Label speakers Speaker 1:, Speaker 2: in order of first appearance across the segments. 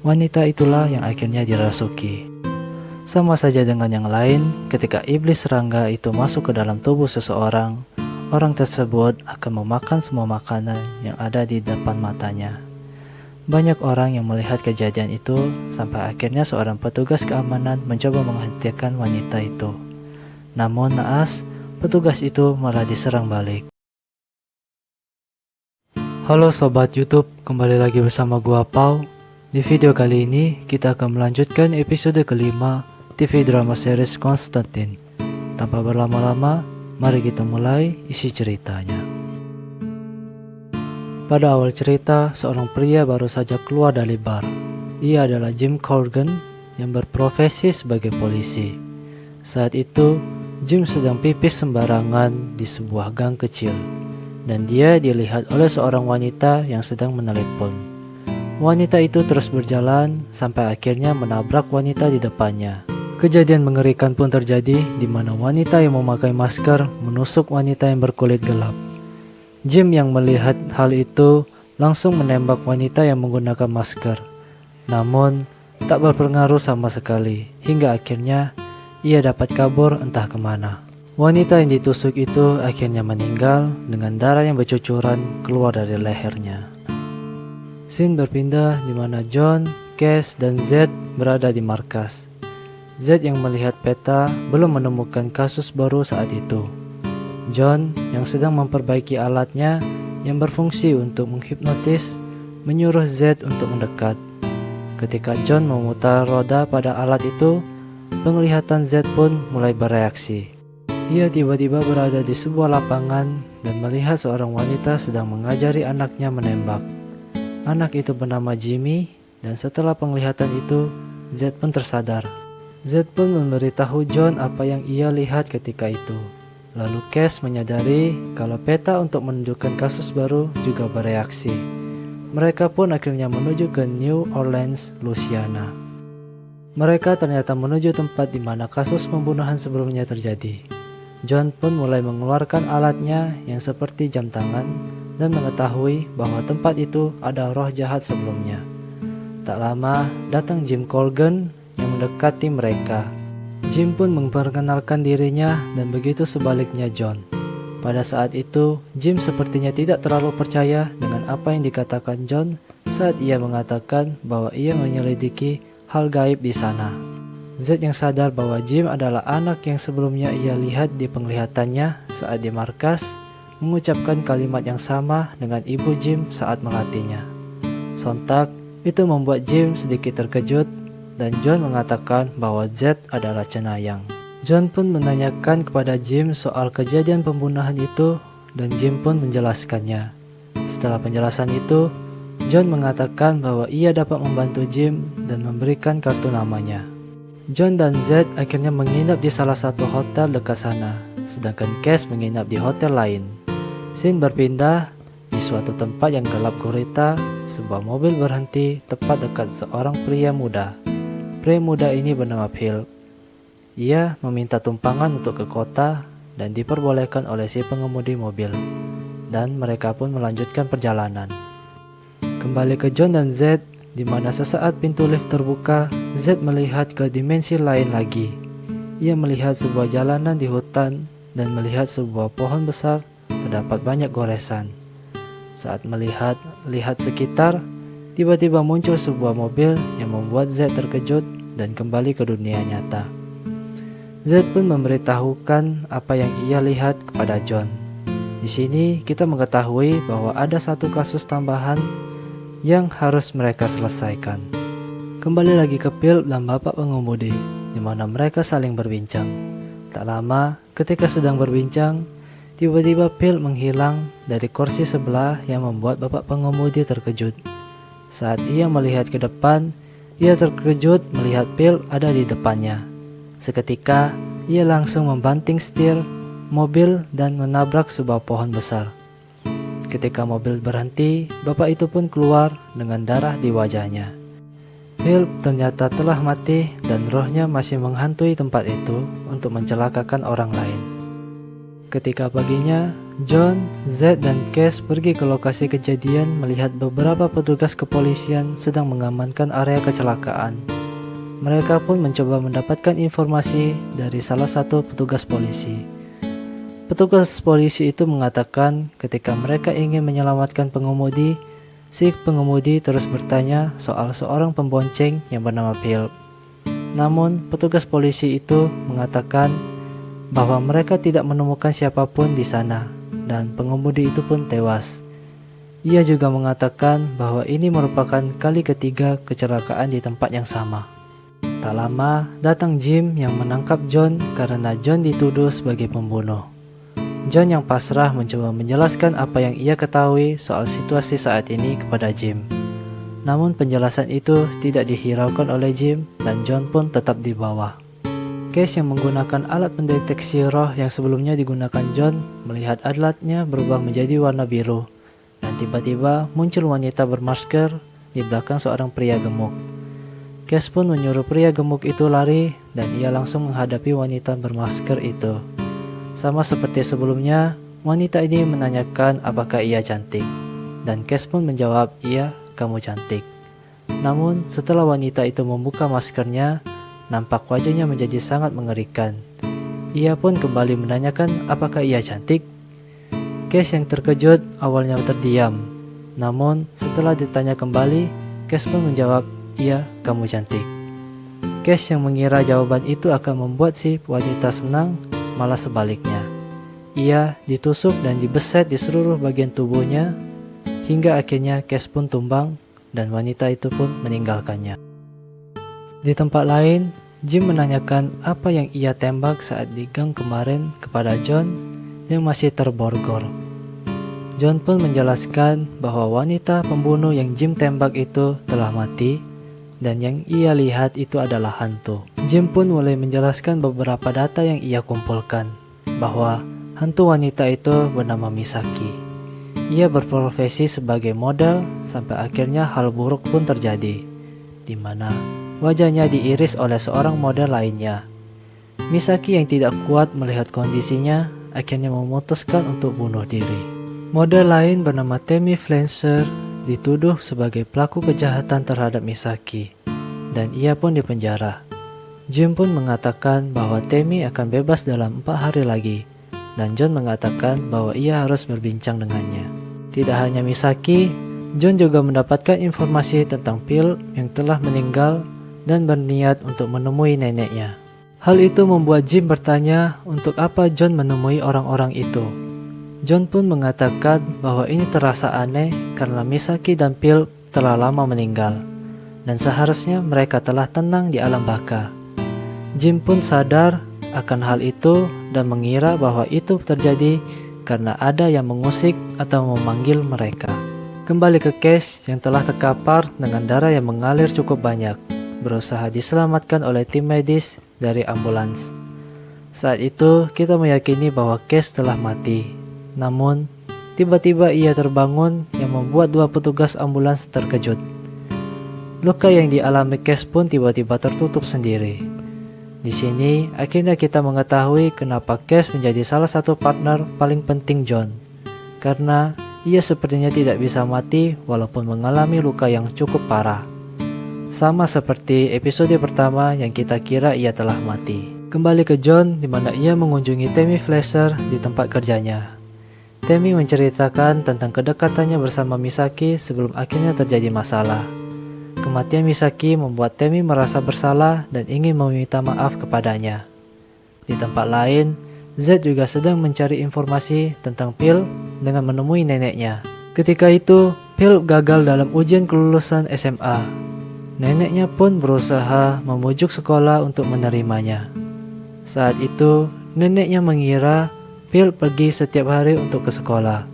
Speaker 1: wanita itulah yang akhirnya dirasuki. Sama saja dengan yang lain, ketika iblis serangga itu masuk ke dalam tubuh seseorang, orang tersebut akan memakan semua makanan yang ada di depan matanya. Banyak orang yang melihat kejadian itu sampai akhirnya seorang petugas keamanan mencoba menghentikan wanita itu. Namun naas, petugas itu malah diserang balik. Halo Sobat YouTube, kembali lagi bersama gua Pau. Di video kali ini, kita akan melanjutkan episode kelima TV drama series Konstantin. Tanpa berlama-lama, mari kita mulai isi ceritanya. Pada awal cerita, seorang pria baru saja keluar dari bar. Ia adalah Jim Corrigan yang berprofesi sebagai polisi. Saat itu, Jim sedang pipis sembarangan di sebuah gang kecil. Dan dia dilihat oleh seorang wanita yang sedang menelepon. Wanita itu terus berjalan sampai akhirnya menabrak wanita di depannya. Kejadian mengerikan pun terjadi di mana wanita yang memakai masker menusuk wanita yang berkulit gelap. Jim yang melihat hal itu langsung menembak wanita yang menggunakan masker. Namun tak berpengaruh sama sekali hingga akhirnya ia dapat kabur entah kemana. Wanita yang ditusuk itu akhirnya meninggal dengan darah yang bercucuran keluar dari lehernya. Scene berpindah di mana John, Cass, dan Z berada di markas. Z yang melihat peta belum menemukan kasus baru saat itu. John yang sedang memperbaiki alatnya yang berfungsi untuk menghipnotis menyuruh Z untuk mendekat. Ketika John memutar roda pada alat itu, penglihatan Z pun mulai bereaksi. Ia tiba-tiba berada di sebuah lapangan dan melihat seorang wanita sedang mengajari anaknya menembak. Anak itu bernama Jimmy dan setelah penglihatan itu, Z pun tersadar. Z pun memberitahu John apa yang ia lihat ketika itu. Lalu Cass menyadari kalau peta untuk menunjukkan kasus baru juga bereaksi. Mereka pun akhirnya menuju ke New Orleans, Louisiana. Mereka ternyata menuju tempat di mana kasus pembunuhan sebelumnya terjadi. John pun mulai mengeluarkan alatnya yang seperti jam tangan dan mengetahui bahwa tempat itu ada roh jahat sebelumnya. Tak lama datang Jim Corrigan yang mendekati mereka. Jim pun memperkenalkan dirinya dan begitu sebaliknya John. Pada saat itu, Jim sepertinya tidak terlalu percaya dengan apa yang dikatakan John saat ia mengatakan bahwa ia menyelidiki hal gaib di sana. Z yang sadar bahwa Jim adalah anak yang sebelumnya ia lihat di penglihatannya saat di markas, mengucapkan kalimat yang sama dengan ibu Jim saat melatihnya. Sontak, itu membuat Jim sedikit terkejut dan John mengatakan bahwa Z adalah cenayang. John pun menanyakan kepada Jim soal kejadian pembunuhan itu dan Jim pun menjelaskannya. Setelah penjelasan itu, John mengatakan bahwa ia dapat membantu Jim dan memberikan kartu namanya. John dan Z akhirnya menginap di salah satu hotel dekat sana, sedangkan Cass menginap di hotel lain. Scene berpindah di suatu tempat yang gelap gurita, sebuah mobil berhenti tepat dekat seorang pria muda. Pria muda ini bernama Phil. Ia meminta tumpangan untuk ke kota dan diperbolehkan oleh si pengemudi mobil. Dan mereka pun melanjutkan perjalanan. Kembali ke John dan Z, di mana sesaat pintu lift terbuka, Z melihat ke dimensi lain lagi. Ia melihat sebuah jalanan di hutan dan melihat sebuah pohon besar terdapat banyak goresan. Saat melihat sekitar, tiba-tiba muncul sebuah mobil yang membuat Z terkejut dan kembali ke dunia nyata. Z pun memberitahukan apa yang ia lihat kepada John. Di sini kita mengetahui bahwa ada satu kasus tambahan yang harus mereka selesaikan. Kembali lagi ke Phil dan bapak pengemudi, di mana mereka saling berbincang. Tak lama, ketika sedang berbincang, tiba-tiba Phil menghilang dari kursi sebelah yang membuat bapak pengemudi terkejut. Saat ia melihat ke depan, ia terkejut melihat Phil ada di depannya. Seketika, ia langsung membanting setir mobil dan menabrak sebuah pohon besar. Ketika mobil berhenti, bapak itu pun keluar dengan darah di wajahnya. Phil ternyata telah mati dan rohnya masih menghantui tempat itu untuk mencelakakan orang lain. Ketika paginya, John, Z, dan Cash pergi ke lokasi kejadian melihat beberapa petugas kepolisian sedang mengamankan area kecelakaan. Mereka pun mencoba mendapatkan informasi dari salah satu petugas polisi. Petugas polisi itu mengatakan ketika mereka ingin menyelamatkan pengemudi, si pengemudi terus bertanya soal seorang pembonceng yang bernama Philip. Namun, petugas polisi itu mengatakan bahwa mereka tidak menemukan siapapun di sana dan pengemudi itu pun tewas. Ia juga mengatakan bahwa ini merupakan kali ketiga kecelakaan di tempat yang sama. Tak lama, datang Jim yang menangkap John karena John dituduh sebagai pembunuh. John yang pasrah mencoba menjelaskan apa yang ia ketahui soal situasi saat ini kepada Jim. Namun penjelasan itu tidak dihiraukan oleh Jim dan John pun tetap dibawa. Cash yang menggunakan alat pendeteksi roh yang sebelumnya digunakan John melihat alatnya berubah menjadi warna biru dan tiba-tiba muncul wanita bermasker di belakang seorang pria gemuk. Cash pun menyuruh pria gemuk itu lari dan ia langsung menghadapi wanita bermasker itu. Sama seperti sebelumnya, wanita ini menanyakan apakah ia cantik dan Cash pun menjawab, "Iya, kamu cantik." Namun setelah wanita itu membuka maskernya, nampak wajahnya menjadi sangat mengerikan. Ia pun kembali menanyakan apakah ia cantik. Cash yang terkejut awalnya terdiam. Namun setelah ditanya kembali, Cash pun menjawab, "Iya, kamu cantik." Cash yang mengira jawaban itu akan membuat si wanita senang, malah sebaliknya. Ia ditusuk dan dibeset di seluruh bagian tubuhnya, hingga akhirnya Cash pun tumbang dan wanita itu pun meninggalkannya. Di tempat lain, Jim menanyakan apa yang ia tembak saat di gang kemarin kepada John yang masih terborgol. John pun menjelaskan bahwa wanita pembunuh yang Jim tembak itu telah mati dan yang ia lihat itu adalah hantu. Jim pun mulai menjelaskan beberapa data yang ia kumpulkan, bahwa hantu wanita itu bernama Misaki. Ia berprofesi sebagai model sampai akhirnya hal buruk pun terjadi, di mana wajahnya diiris oleh seorang model lainnya. Misaki yang tidak kuat melihat kondisinya akhirnya memutuskan untuk bunuh diri. Model lain bernama Tammy Fletcher dituduh sebagai pelaku kejahatan terhadap Misaki dan ia pun dipenjara. Jim pun mengatakan bahwa Tammy akan bebas dalam 4 hari lagi dan John mengatakan bahwa ia harus berbincang dengannya. Tidak hanya Misaki, John juga mendapatkan informasi tentang Phil yang telah meninggal dan berniat untuk menemui neneknya. Hal itu membuat Jim bertanya untuk apa John menemui orang-orang itu. John pun mengatakan bahwa ini terasa aneh karena Misaki dan Phil telah lama meninggal dan seharusnya mereka telah tenang di alam baka. Jim pun sadar akan hal itu dan mengira bahwa itu terjadi karena ada yang mengusik atau memanggil mereka. Kembali ke Cash yang telah terkapar dengan darah yang mengalir cukup banyak, berusaha diselamatkan oleh tim medis dari ambulans. Saat itu kita meyakini bahwa Cash telah mati. Namun tiba-tiba ia terbangun yang membuat 2 petugas ambulans terkejut. Luka yang dialami Cash pun tiba-tiba tertutup sendiri. Di sini akhirnya kita mengetahui kenapa Cash menjadi salah satu partner paling penting John, karena ia sepertinya tidak bisa mati walaupun mengalami luka yang cukup parah. Sama seperti episode pertama yang kita kira ia telah mati. Kembali ke John di mana ia mengunjungi Tammy Fletcher di tempat kerjanya. Tammy menceritakan tentang kedekatannya bersama Misaki sebelum akhirnya terjadi masalah. Kematian Misaki membuat Tammy merasa bersalah dan ingin meminta maaf kepadanya. Di tempat lain, Z juga sedang mencari informasi tentang Phil dengan menemui neneknya. Ketika itu, Phil gagal dalam ujian kelulusan SMA. Neneknya pun berusaha memujuk sekolah untuk menerimanya. Saat itu, neneknya mengira Phil pergi setiap hari untuk ke sekolah.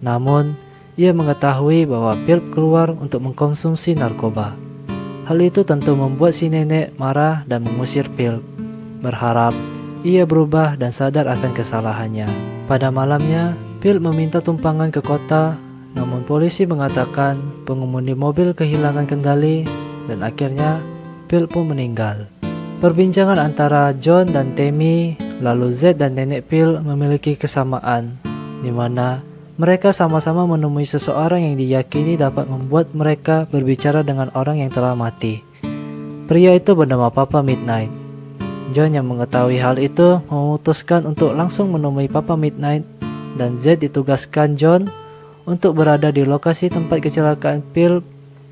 Speaker 1: Namun, ia mengetahui bahwa Phil keluar untuk mengkonsumsi narkoba. Hal itu tentu membuat si nenek marah dan mengusir Phil, berharap ia berubah dan sadar akan kesalahannya. Pada malamnya, Phil meminta tumpangan ke kota, namun polisi mengatakan pengemudi mobil kehilangan kendali dan akhirnya Phil pun meninggal. Perbincangan antara John dan Tammy Lalu Z dan Nenek Phil memiliki kesamaan, di mana mereka sama-sama menemui seseorang yang diyakini dapat membuat mereka berbicara dengan orang yang telah mati. Pria itu bernama Papa Midnight. John yang mengetahui hal itu memutuskan untuk langsung menemui Papa Midnight, dan Z ditugaskan John untuk berada di lokasi tempat kecelakaan Phil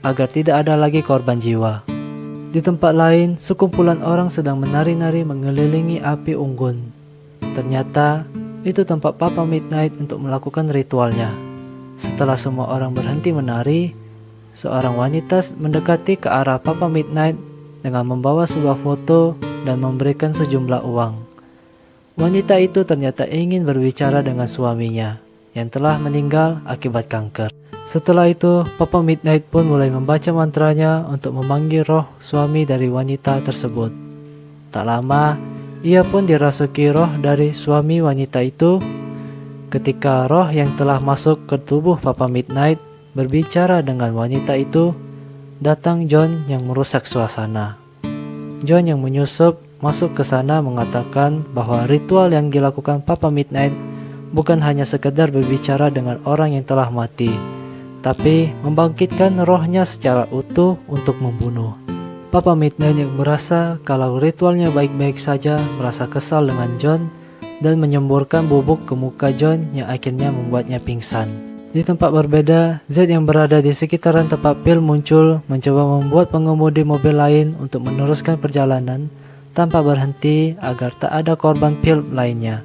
Speaker 1: agar tidak ada lagi korban jiwa. Di tempat lain, sekumpulan orang sedang menari-nari mengelilingi api unggun. Ternyata, itu tempat Papa Midnight untuk melakukan ritualnya. Setelah semua orang berhenti menari, seorang wanita mendekati ke arah Papa Midnight dengan membawa sebuah foto dan memberikan sejumlah uang. Wanita itu ternyata ingin berbicara dengan suaminya yang telah meninggal akibat kanker. Setelah itu, Papa Midnight pun mulai membaca mantranya untuk memanggil roh suami dari wanita tersebut. Tak lama, ia pun dirasuki roh dari suami wanita itu. Ketika roh yang telah masuk ke tubuh Papa Midnight berbicara dengan wanita itu, datang John yang merusak suasana. John yang menyusup masuk ke sana mengatakan bahwa ritual yang dilakukan Papa Midnight bukan hanya sekedar berbicara dengan orang yang telah mati, tapi membangkitkan rohnya secara utuh untuk membunuh. Papa Midnight yang merasa kalau ritualnya baik-baik saja merasa kesal dengan John dan menyemburkan bubuk ke muka John yang akhirnya membuatnya pingsan. Di tempat berbeda, Z yang berada di sekitaran tempat Phil muncul mencoba membuat pengemudi mobil lain untuk meneruskan perjalanan tanpa berhenti agar tak ada korban Phil lainnya.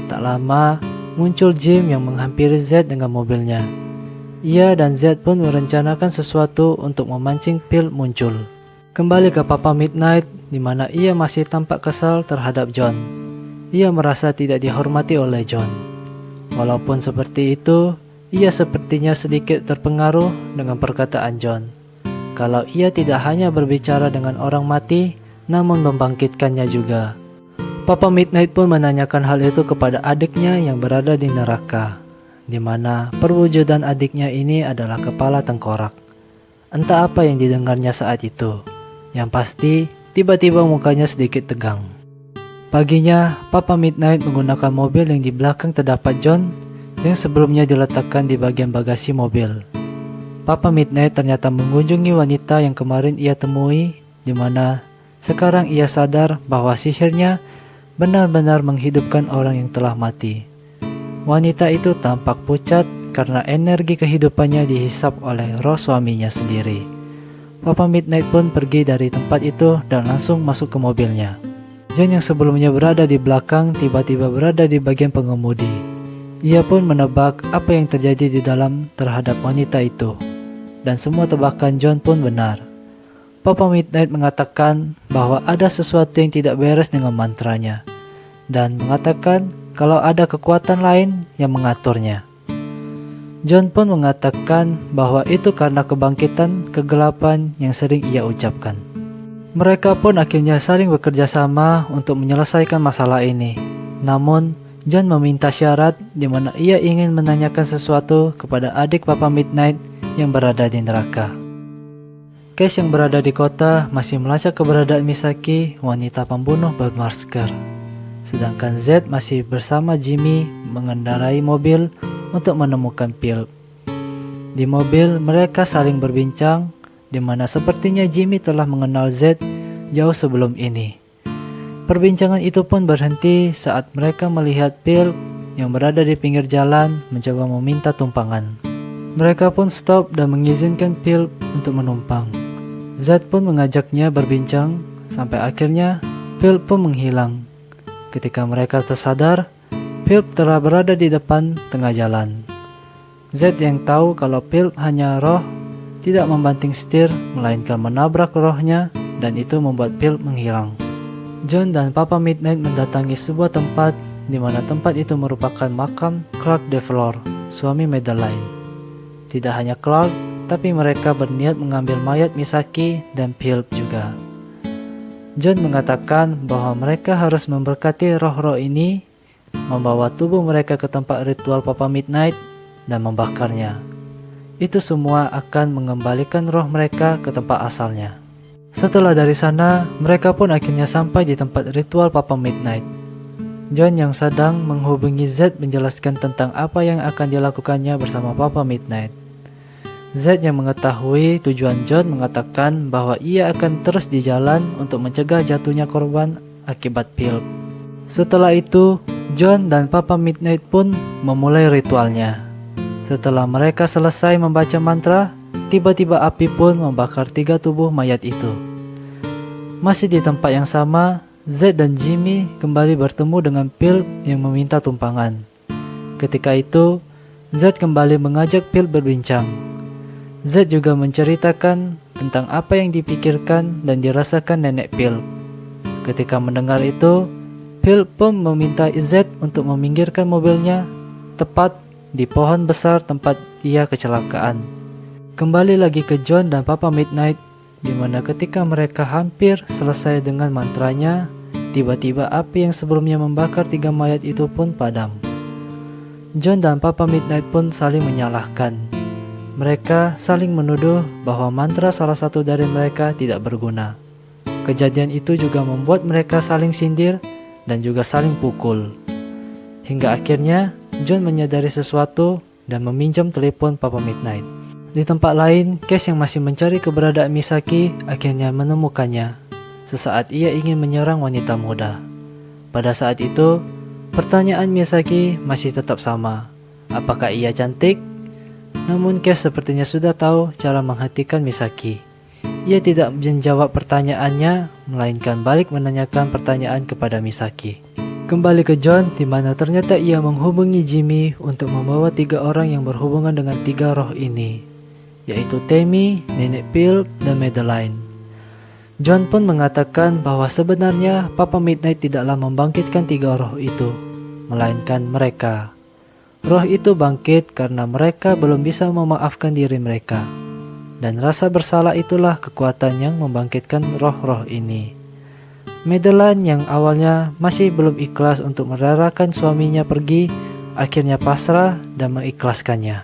Speaker 1: Tak lama, muncul Jim yang menghampiri Z dengan mobilnya. Ia dan Z pun merencanakan sesuatu untuk memancing Phil muncul. Kembali ke Papa Midnight, di mana ia masih tampak kesal terhadap John. Ia merasa tidak dihormati oleh John. Walaupun seperti itu, ia sepertinya sedikit terpengaruh dengan perkataan John. Kalau ia tidak hanya berbicara dengan orang mati, namun membangkitkannya juga. Papa Midnight pun menanyakan hal itu kepada adiknya yang berada di neraka, di mana perwujudan adiknya ini adalah kepala tengkorak. Entah apa yang didengarnya saat itu. Yang pasti, tiba-tiba mukanya sedikit tegang. Paginya, Papa Midnight menggunakan mobil yang di belakang terdapat John yang sebelumnya diletakkan di bagian bagasi mobil. Papa Midnight ternyata mengunjungi wanita yang kemarin ia temui, di mana sekarang ia sadar bahwa sihirnya benar-benar menghidupkan orang yang telah mati. Wanita itu tampak pucat karena energi kehidupannya dihisap oleh roh suaminya sendiri. Papa Midnight pun pergi dari tempat itu dan langsung masuk ke mobilnya. John yang sebelumnya berada di belakang tiba-tiba berada di bagian pengemudi. Ia pun menebak apa yang terjadi di dalam terhadap wanita itu. Dan semua tebakan John pun benar. Papa Midnight mengatakan bahwa ada sesuatu yang tidak beres dengan mantranya. Dan mengatakan kalau ada kekuatan lain yang mengaturnya. John pun mengatakan bahwa itu karena kebangkitan kegelapan yang sering ia ucapkan. Mereka pun akhirnya saling bekerja sama untuk menyelesaikan masalah ini. Namun, John meminta syarat di mana ia ingin menanyakan sesuatu kepada adik Papa Midnight yang berada di neraka. Cash yang berada di kota masih melacak keberadaan Misaki, wanita pembunuh bermasker. Sedangkan Z masih bersama Jimmy mengendarai mobil untuk menemukan Phil. Di mobil mereka saling berbincang, di mana sepertinya Jimmy telah mengenal Z jauh sebelum ini. Perbincangan itu pun berhenti saat mereka melihat Phil yang berada di pinggir jalan mencoba meminta tumpangan. Mereka pun stop dan mengizinkan Phil untuk menumpang. Z pun mengajaknya berbincang sampai akhirnya Phil pun menghilang. Ketika mereka tersadar, Phil telah berada di depan tengah jalan. Z yang tahu kalau Phil hanya roh, tidak membanting setir, melainkan menabrak rohnya, dan itu membuat Phil menghilang. John dan Papa Midnight mendatangi sebuah tempat, di mana tempat itu merupakan makam Clark DeFleur, suami Madeline. Tidak hanya Clark, tapi mereka berniat mengambil mayat Misaki dan Phil juga. John mengatakan bahwa mereka harus memberkati roh-roh ini, membawa tubuh mereka ke tempat ritual Papa Midnight, dan membakarnya. Itu semua akan mengembalikan roh mereka ke tempat asalnya. Setelah dari sana, mereka pun akhirnya sampai di tempat ritual Papa Midnight. John yang sedang menghubungi Z menjelaskan tentang apa yang akan dilakukannya bersama Papa Midnight. Z yang mengetahui tujuan John mengatakan bahwa ia akan terus di jalan untuk mencegah jatuhnya korban akibat pil. Setelah itu, John dan Papa Midnight pun memulai ritualnya. Setelah mereka selesai membaca mantra, tiba-tiba api pun membakar 3 tubuh mayat itu. Masih di tempat yang sama, Z dan Jimmy kembali bertemu dengan Phil yang meminta tumpangan. Ketika itu, Z kembali mengajak Phil berbincang. Z juga menceritakan tentang apa yang dipikirkan dan dirasakan nenek Phil. Ketika mendengar itu, Phil pun meminta Z untuk meminggirkan mobilnya tepat di pohon besar tempat ia kecelakaan. Kembali lagi ke John dan Papa Midnight, di mana ketika mereka hampir selesai dengan mantranya, tiba-tiba api yang sebelumnya membakar 3 mayat itu pun padam. John dan Papa Midnight pun saling menyalahkan. Mereka saling menuduh bahwa mantra salah satu dari mereka tidak berguna. Kejadian itu juga membuat mereka saling sindir dan juga saling pukul. Hingga akhirnya John menyadari sesuatu dan meminjam telepon Papa Midnight. Di tempat lain, Cash yang masih mencari keberadaan Misaki akhirnya menemukannya. Sesaat ia ingin menyerang wanita muda. Pada saat itu, pertanyaan Misaki masih tetap sama. Apakah ia cantik? Namun Cash sepertinya sudah tahu cara menghentikan Misaki. Ia tidak menjawab pertanyaannya, melainkan balik menanyakan pertanyaan kepada Misaki. Kembali ke John, di mana ternyata ia menghubungi Jimmy untuk membawa 3 orang yang berhubungan dengan 3 roh ini, yaitu Tammy, Nenek Phil, dan Madeline. John pun mengatakan bahwa sebenarnya Papa Midnight tidaklah membangkitkan 3 roh itu, melainkan mereka. Roh itu bangkit karena mereka belum bisa memaafkan diri mereka. Dan rasa bersalah itulah kekuatan yang membangkitkan roh-roh ini. Madeline yang awalnya masih belum ikhlas untuk merelakan suaminya pergi, akhirnya pasrah dan mengikhlaskannya.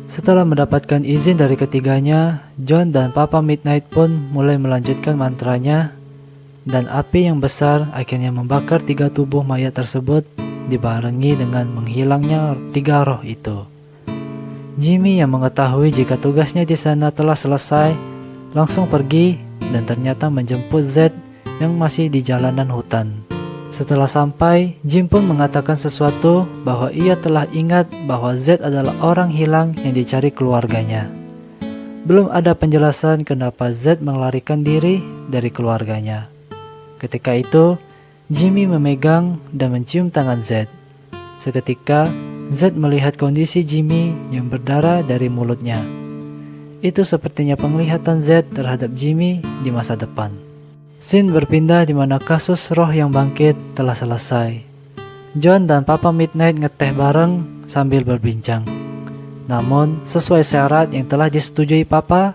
Speaker 1: Setelah mendapatkan izin dari ketiganya, John dan Papa Midnight pun mulai melanjutkan mantranya, dan api yang besar akhirnya membakar 3 tubuh mayat tersebut dibarengi dengan menghilangnya 3 roh itu. Jimmy yang mengetahui jika tugasnya di sana telah selesai, langsung pergi dan ternyata menjemput Z yang masih di jalanan hutan. Setelah sampai, Jim pun mengatakan sesuatu bahwa ia telah ingat bahwa Z adalah orang hilang yang dicari keluarganya. Belum ada penjelasan kenapa Z melarikan diri dari keluarganya. Ketika itu, Jimmy memegang dan mencium tangan Z. Seketika, Z melihat kondisi Jimmy yang berdarah dari mulutnya. Itu sepertinya penglihatan Z terhadap Jimmy di masa depan. Scene berpindah di mana kasus roh yang bangkit telah selesai. John dan Papa Midnight ngeteh bareng sambil berbincang. Namun, sesuai syarat yang telah disetujui Papa,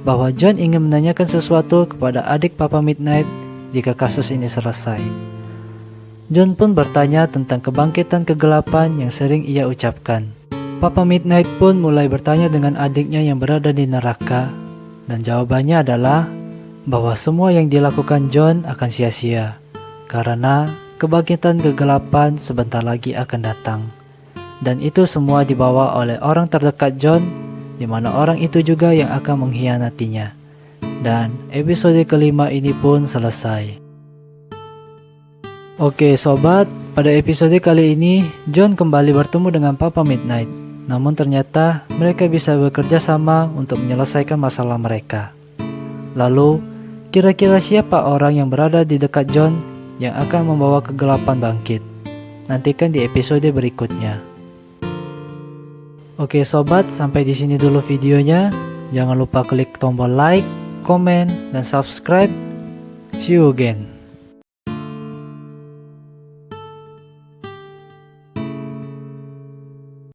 Speaker 1: bahwa John ingin menanyakan sesuatu kepada adik Papa Midnight jika kasus ini selesai. John pun bertanya tentang kebangkitan kegelapan yang sering ia ucapkan. Papa Midnight pun mulai bertanya dengan adiknya yang berada di neraka, dan jawabannya adalah bahwa semua yang dilakukan John akan sia-sia, karena kebangkitan kegelapan sebentar lagi akan datang. Dan itu semua dibawa oleh orang terdekat John, di mana orang itu juga yang akan mengkhianatinya. Dan episode kelima ini pun selesai. Oke sobat, pada episode kali ini John kembali bertemu dengan Papa Midnight. Namun ternyata mereka bisa bekerja sama untuk menyelesaikan masalah mereka. Lalu, kira-kira siapa orang yang berada di dekat John yang akan membawa kegelapan bangkit? Nantikan di episode berikutnya. Oke sobat, sampai di sini dulu videonya. Jangan lupa klik tombol like, komen, dan subscribe. See you again.